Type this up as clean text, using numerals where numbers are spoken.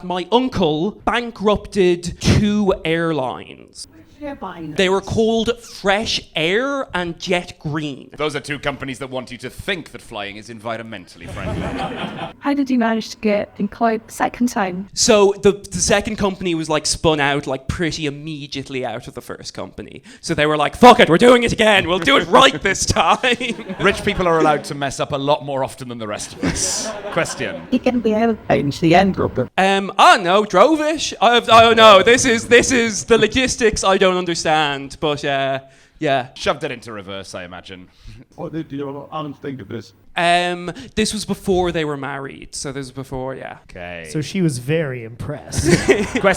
My uncle bankrupted 2 airlines. They were called Fresh Air and Jet Green. Those are 2 companies that want you to think that flying is environmentally friendly. How did you manage to get employed the second time? So the second company was like spun out like pretty immediately out of the first company. So they were like, fuck it, we're doing it again. We'll do it right this time. Rich people are allowed to mess up a lot more often than the rest of us. Question. He can be airlines, the bankrupt. No, drove-ish. Oh no, this is the logistics I don't understand, but yeah. Shoved it into reverse, I imagine. What did you honest think of this? This was before they were married, so this was before, yeah. Okay. So she was very impressed. Question